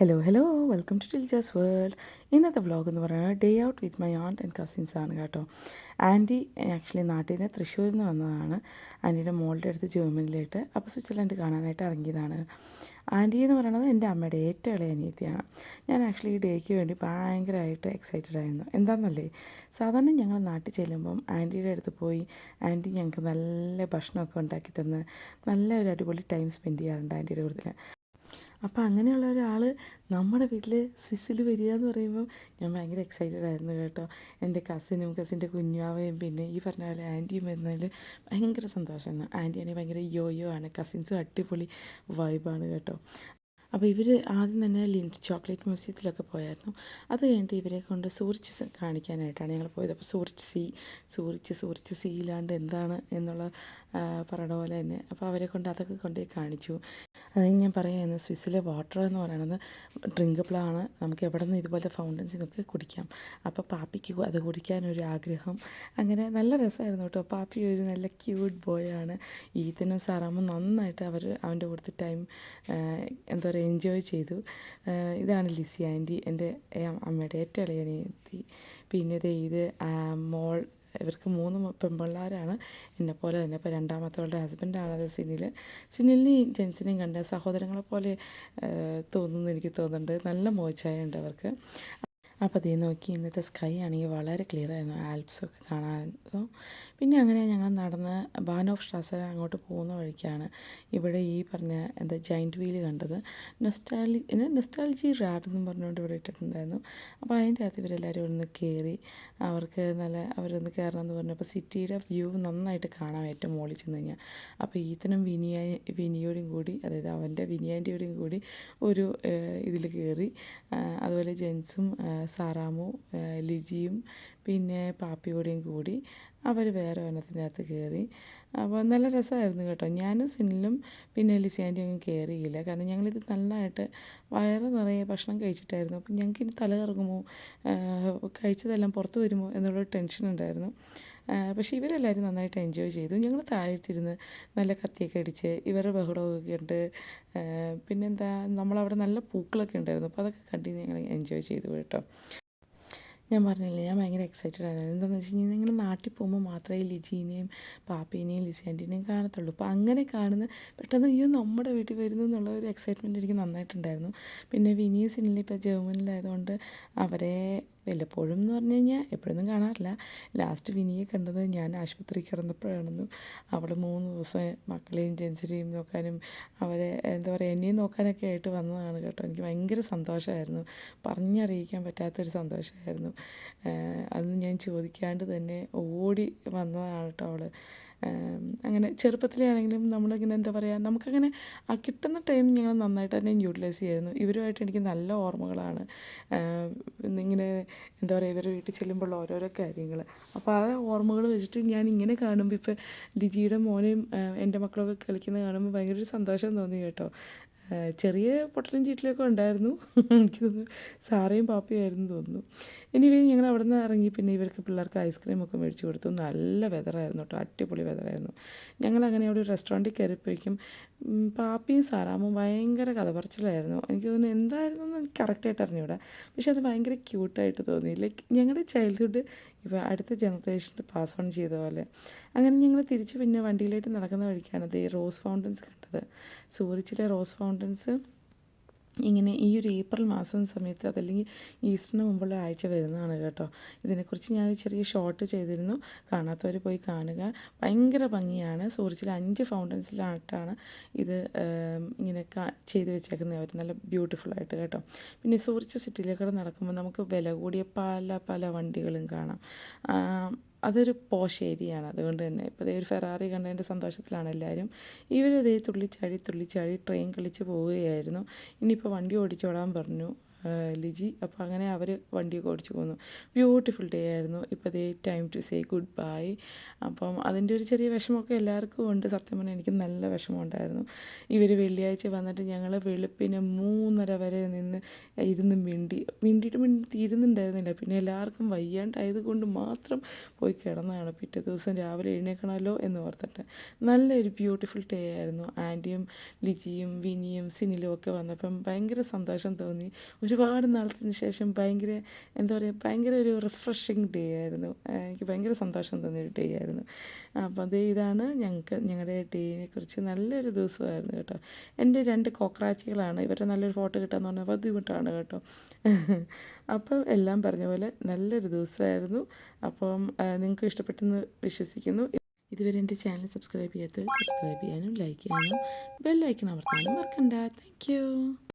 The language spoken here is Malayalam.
ഹലോ വെൽക്കം ടു ടിൽജാസ് വേൾഡ്. ഇന്നത്തെ വ്ളോഗ് എന്ന് പറയുന്നത് day out with my aunt and cousins ആണ് കേട്ടോ. ആൻറ്റി ആക്ച്വലി നാട്ടിൽ നിന്ന് തൃശ്ശൂരിൽ നിന്ന് വന്നതാണ്. ആൻറ്റിയുടെ മോളുടെ അടുത്ത് ജർമ്മനിയിലായിട്ട് അപ്പോൾ സ്വിറ്റ്സർലൻഡ് കാണാനായിട്ട് ഇറങ്ങിയതാണ്. ആൻറ്റി എന്ന് പറയുന്നത് എൻ്റെ അമ്മയുടെ ഏറ്റവും ഇളയ അനിയത്തിയാണ്. ഞാൻ ആക്ച്വലി ഈ ഡേക്ക് വേണ്ടി ഭയങ്കരമായിട്ട് എക്സൈറ്റഡ് ആയിരുന്നു. എന്താണെന്നല്ലേ, സാധാരണ ഞങ്ങൾ നാട്ടിൽ ചെല്ലുമ്പം ആൻറ്റിയുടെ അടുത്ത് പോയി ആൻറ്റി ഞങ്ങൾക്ക് നല്ല ഭക്ഷണമൊക്കെ ഉണ്ടാക്കി തന്ന് നല്ല ഒരു അടിപൊളി ടൈം സ്പെൻഡ് ചെയ്യാറുണ്ട് ആൻറ്റിയുടെ കൂടുതൽ. അപ്പോൾ അങ്ങനെയുള്ള ഒരാൾ നമ്മുടെ വീട്ടിൽ സ്വിസ്സിൽ വരിക എന്ന് പറയുമ്പം ഞാൻ ഭയങ്കര എക്സൈറ്റഡ് ആയിരുന്നു കേട്ടോ. എൻ്റെ കസിൻ്റെ കുഞ്ഞാവയും പിന്നെ ഈ പറഞ്ഞ പോലെ ആൻറ്റിയും വരുന്നതിൽ ഭയങ്കര സന്തോഷമായിരുന്നു. ആൻറ്റിയാണെങ്കിൽ ഭയങ്കര യോയോ ആണ്, കസിൻസും അടിപൊളി വൈബാണ് കേട്ടോ. അപ്പോൾ ഇവർ ആദ്യം തന്നെ ചോക്ലേറ്റ് മ്യൂസിയത്തിലൊക്കെ പോയായിരുന്നു. അത് കഴിഞ്ഞിട്ട് ഇവരെ കൊണ്ട് സൂറിച്ച് കാണിക്കാനായിട്ടാണ് ഞങ്ങൾ പോയത്. അപ്പോൾ സൂറിച്ച് സീയിലാണ്ട് എന്താണ് എന്നുള്ള പറയണ പോലെ തന്നെ അപ്പോൾ അവരെ കൊണ്ട് അതൊക്കെ കൊണ്ടുപോയി കാണിച്ചു. അത് ഞാൻ പറയുമായിരുന്നു, സ്വിസ്സിലെ വാട്ടർ എന്ന് പറയുന്നത് ഡ്രിങ്കബിളാണ്. നമുക്ക് എവിടെ നിന്ന് ഇതുപോലത്തെ ഫൗണ്ടൻസിൽ നിന്നൊക്കെ കുടിക്കാം. അപ്പോൾ പാപ്പിക്ക് അത് കുടിക്കാനൊരു ആഗ്രഹം. അങ്ങനെ നല്ല രസമായിരുന്നു കേട്ടോ. പാപ്പി ഒരു നല്ല ക്യൂട്ട് ബോയാണ്. ഈത്തനും സാറാമും നന്നായിട്ട് അവൻ്റെ കൂടത്തെ ടൈം എന്താ പറയുക എൻജോയ് ചെയ്തു. ഇതാണ് ലിസി ആൻറ്റി, എൻ്റെ അമ്മയുടെ ഏറ്റവും ഇളയ അനിയത്തി. പിന്നെ ഇത് മോൾ. ഇവർക്ക് 3 പെൺപിള്ളേരാണ്, എന്നെപ്പോലെ തന്നെ. അപ്പോൾ രണ്ടാമത്തവളുടെ ഹസ്ബൻഡാണത് സിനിലിനെയും ജെൻസിനെയും കണ്ട സഹോദരങ്ങളെ പോലെ തോന്നുന്നു, എനിക്ക് തോന്നുന്നുണ്ട്. നല്ല മോച്ചായുണ്ട് അവർക്ക്. അപ്പോൾ അതേ നോക്കി ഇന്നത്തെ സ്കൈ ആണെങ്കിൽ വളരെ ക്ലിയർ ആയിരുന്നു, ആൽപ്സൊക്കെ കാണാൻ. പിന്നെ അങ്ങനെ ഞങ്ങൾ നടന്ന് ബാനോഫ് സ്ട്രാസ അങ്ങോട്ട് പോകുന്ന വഴിക്കാണ് ഇവിടെ ഈ പറഞ്ഞ ജൈൻറ്റ് വീല് കണ്ടത്. നെസ്റ്റാൾജി റാഡ് എന്നും പറഞ്ഞുകൊണ്ട് ഇവിടെ ഇട്ടിട്ടുണ്ടായിരുന്നു. അപ്പോൾ അതിൻ്റെ അകത്ത് ഇവരെല്ലാവരും ഒന്ന് കയറി, അവരൊന്ന് കയറണം എന്ന് പറഞ്ഞപ്പോൾ സിറ്റിയുടെ വ്യൂ നന്നായിട്ട് കാണാം ഏറ്റവും മുകളിൽ ചെന്ന് കഴിഞ്ഞാൽ. അപ്പോൾ ഈത്തനും വിനിയോടും കൂടി, അതായത് അവൻ്റെ വിനിയാൻ്റെയോടും കൂടി ഒരു ഇതിൽ കയറി. അതുപോലെ ജെൻസും സാറാമും ലിജിയും പിന്നെ പാപ്പിയോടെയും കൂടി അവർ വേറെ ഒരെണ്ണത്തിനകത്ത് കയറി. അപ്പോൾ നല്ല രസമായിരുന്നു കേട്ടോ. ഞാനും സിനിലും പിന്നെ ലിസിയാൻ്റെയും ഒന്നും കയറിയില്ല, കാരണം ഞങ്ങളിത് നല്ലതായിട്ട് വയറ് നിറയെ ഭക്ഷണം കഴിച്ചിട്ടായിരുന്നു. അപ്പം ഞങ്ങൾക്ക് ഇനി തല കറങ്ങുമോ, കഴിച്ചതെല്ലാം പുറത്ത് വരുമോ എന്നുള്ളൊരു ടെൻഷൻ ഉണ്ടായിരുന്നു. പക്ഷേ ഇവരെല്ലാവരും നന്നായിട്ട് എൻജോയ് ചെയ്തു. ഞങ്ങൾ താഴത്തിരുന്ന് നല്ല കത്തിയൊക്കെ അടിച്ച് ഇവരുടെ ബഹളമൊക്കെ ഉണ്ട്. പിന്നെന്താ, നമ്മളവിടെ നല്ല പൂക്കളൊക്കെ ഉണ്ടായിരുന്നു. അപ്പോൾ അതൊക്കെ കണ്ട് ഞങ്ങൾ എൻജോയ് ചെയ്തു കേട്ടോ. ഞാൻ പറഞ്ഞില്ലേ, ഞാൻ ഭയങ്കര എക്സൈറ്റഡ് ആയിരുന്നു. എന്താണെന്ന് വെച്ച് കഴിഞ്ഞാൽ ഇങ്ങനെ നാട്ടിൽ പോകുമ്പോൾ മാത്രമേ ലിജീനെയും പാപ്പീനെയും ലിസിയാൻ്റിനെയും കാണത്തുള്ളൂ. അപ്പോൾ അങ്ങനെ കാണുന്ന പെട്ടെന്ന് നമ്മുടെ വീട്ടിൽ വരുന്നു എന്നുള്ള ഒരു എക്സൈറ്റ്മെൻറ്റ് എനിക്ക് നന്നായിട്ടുണ്ടായിരുന്നു. പിന്നെ വിനിയും സിനിലും ഇപ്പോൾ ജർമ്മനിലായതുകൊണ്ട് അവരെ വല്ലപ്പോഴും എന്ന് പറഞ്ഞു കഴിഞ്ഞാൽ എപ്പോഴൊന്നും കാണാറില്ല. ലാസ്റ്റ് വിനിയെ കണ്ടത് ഞാൻ ആശുപത്രി കിടന്നപ്പോഴാണെന്നു. അവൾ 3 ദിവസം മക്കളെയും ജെൻസിനെയും നോക്കാനും അവരെ എന്താ പറയുക എന്നെയും നോക്കാനൊക്കെ ആയിട്ട് വന്നതാണ് കേട്ടോ. എനിക്ക് ഭയങ്കര സന്തോഷമായിരുന്നു, പറഞ്ഞറിയിക്കാൻ പറ്റാത്തൊരു സന്തോഷമായിരുന്നു. അതൊന്നും ഞാൻ ചോദിക്കാണ്ട് തന്നെ ഓടി വന്നതാണ് കേട്ടോ അവൾ. അങ്ങനെ ചെറുപ്പത്തിലാണെങ്കിലും നമ്മളിങ്ങനെ എന്താ പറയുക, നമുക്കങ്ങനെ ആ കിട്ടുന്ന ടൈം ഞങ്ങൾ നന്നായിട്ട് തന്നെ യൂട്ടിലൈസ് ചെയ്യായിരുന്നു. ഇവരുമായിട്ട് എനിക്ക് നല്ല ഓർമ്മകളാണ്. ഇങ്ങനെ എന്താ പറയുക, ഇവരുടെ വീട്ടിൽ ചെല്ലുമ്പോൾ ഓരോരോ കാര്യങ്ങൾ. അപ്പോൾ ആ ഓർമ്മകൾ വെച്ചിട്ട് ഞാൻ ഇങ്ങനെ കാണുമ്പോൾ ഇപ്പോൾ ലിജിയുടെ മോനെയും എൻ്റെ മക്കളൊക്കെ കളിക്കുന്നത് കാണുമ്പോൾ ഭയങ്കര ഒരു സന്തോഷം തോന്നി കേട്ടോ. ചെറിയ പൊട്ടലും ചീറ്റലൊക്കെ ഉണ്ടായിരുന്നു. എനിക്ക് തോന്നുന്നു സാറയും പാപ്പയും ആയിരുന്നു തോന്നുന്നു. ഞങ്ങൾ അവിടെ നിന്ന് ഇറങ്ങി പിന്നെ ഇവർക്ക് പിള്ളേർക്ക് ഐസ്ക്രീമൊക്കെ മേടിച്ച് കൊടുത്തു. നല്ല വെതറായിരുന്നു കേട്ടോ, അടിപൊളി വെതറായിരുന്നു. ഞങ്ങളങ്ങനെ അവിടെ ഒരു റെസ്റ്റോറൻറ്റിൽ കയറിയപ്പോഴേക്കും പാപ്പിയും സാറാമും ഭയങ്കര കഥ പറച്ചിലായിരുന്നു. എനിക്ക് തോന്നുന്നു എന്തായിരുന്നു എന്ന് എനിക്ക് കറക്റ്റായിട്ട് അറിഞ്ഞൂടാ, പക്ഷെ അത് ഭയങ്കര ക്യൂട്ടായിട്ട് തോന്നി. ലൈക്ക് ഞങ്ങളുടെ ചൈൽഡ്ഹുഡ് ഇപ്പോൾ അടുത്ത ജനറേഷനിൽ പാസ് ഓൺ ചെയ്ത പോലെ. അങ്ങനെ ഞങ്ങൾ തിരിച്ച് പിന്നെ വണ്ടിയിലായിട്ട് നടക്കുന്ന വഴിക്കാണ് ഈ റോസ് ഫൗണ്ടൻസ് കണ്ടത്. സൂറിച്ചിലെ റോസ് ഫൗണ്ടൻസ് ഇങ്ങനെ ഈ ഒരു ഏപ്രിൽ മാസം സമയത്ത്, അതല്ലെങ്കിൽ ഈസ്റ്ററിന് മുമ്പുള്ള ആഴ്ച വരുന്നതാണ് കേട്ടോ. ഇതിനെക്കുറിച്ച് ഞാൻ ചെറിയ ഷോർട്ട് ചെയ്തിരുന്നു, കാണാത്തവർ പോയി കാണുക. ഭയങ്കര ഭംഗിയാണ്. സൂറിച്ചിലെ 5 ഫൗണ്ടൻസിലായിട്ടാണ് ഇത് ഇങ്ങനെ ചെയ്ത് വെച്ചേക്കുന്നത് അവർ, നല്ല ബ്യൂട്ടിഫുള്ളായിട്ട് കേട്ടോ. പിന്നെ സൂറിച്ച് സിറ്റിയിലേക്കൂടെ നടക്കുമ്പോൾ നമുക്ക് വില കൂടിയ പല വണ്ടികളും കാണാം. അതൊരു പോഷ് ഏരിയയാണ്, അതുകൊണ്ട് തന്നെ ഇപ്പോൾ ഒരു ഫെറാറി കണ്ടതിൻ്റെ സന്തോഷത്തിലാണ് എല്ലാവരും. ഇവരതേ തുള്ളിച്ചാടി ട്രെയിൻ കളിച്ച് പോവുകയായിരുന്നു. ഇനിയിപ്പോൾ വണ്ടി ഓടിച്ചോടാൻ പറഞ്ഞു ലിജി. അപ്പോൾ അങ്ങനെ അവർ വണ്ടിയൊക്കെ ഓടിച്ചു പോന്നു. ബ്യൂട്ടിഫുൾ ഡേ ആയിരുന്നു. ഇപ്പോൾ ദേ time to say goodbye. അപ്പം അതിൻ്റെ ഒരു ചെറിയ വിഷമമൊക്കെ എല്ലാവർക്കും ഉണ്ട്. സത്യം പറഞ്ഞാൽ എനിക്ക് നല്ല വിഷമമുണ്ടായിരുന്നു. ഇവർ വെള്ളിയാഴ്ച വന്നിട്ട് ഞങ്ങൾ വെളുപ്പിന് 3:30 വരെ നിന്ന് ഇരുന്ന് മിണ്ടിയിട്ട് തീരുന്നുണ്ടായിരുന്നില്ല. പിന്നെ എല്ലാവർക്കും വയ്യാണ്ടായത് കൊണ്ട് മാത്രം പോയി കിടന്നതാണ്. പിറ്റേ ദിവസം രാവിലെ എഴുന്നേൽക്കണമല്ലോ എന്ന് ഓർത്തിട്ട്. നല്ലൊരു ബ്യൂട്ടിഫുൾ ഡേ ആയിരുന്നു. ആൻറ്റിയും ലിജിയും വിനിയും സിനിലും ഒക്കെ വന്നപ്പം ഭയങ്കര സന്തോഷം തോന്നി. ഒരുപാട് നാളത്തിന് ശേഷം എന്താ പറയുക, ഭയങ്കര ഒരു റിഫ്രഷിങ് ഡേ ആയിരുന്നു. എനിക്ക് ഭയങ്കര സന്തോഷം തോന്നിയൊരു ഡേ ആയിരുന്നു. അപ്പോൾ ഇതാണ് ഞങ്ങളുടെ ഡേയെ കുറിച്ച് നല്ലൊരു ദിവസമായിരുന്നു കേട്ടോ. എൻ്റെ 2 കോക്രാച്ചികളാണ്. ഇവരുടെ നല്ലൊരു ഫോട്ടോ കിട്ടാമെന്ന് പറഞ്ഞാൽ ബുദ്ധിമുട്ടാണ് കേട്ടോ. അപ്പം എല്ലാം പറഞ്ഞ പോലെ നല്ലൊരു ദിവസമായിരുന്നു. അപ്പം നിങ്ങൾക്ക് ഇഷ്ടപ്പെട്ടെന്ന് വിശ്വസിക്കുന്നു. ഇതുവരെ എൻ്റെ ചാനൽ സബ്സ്ക്രൈബ് ചെയ്യാത്തവർ സബ്സ്ക്രൈബ് ചെയ്യാനും ലൈക്ക് ചെയ്യാനും ബെല്ലൈക്കൺ അമർത്താനും മറക്കണ്ട. Thank you.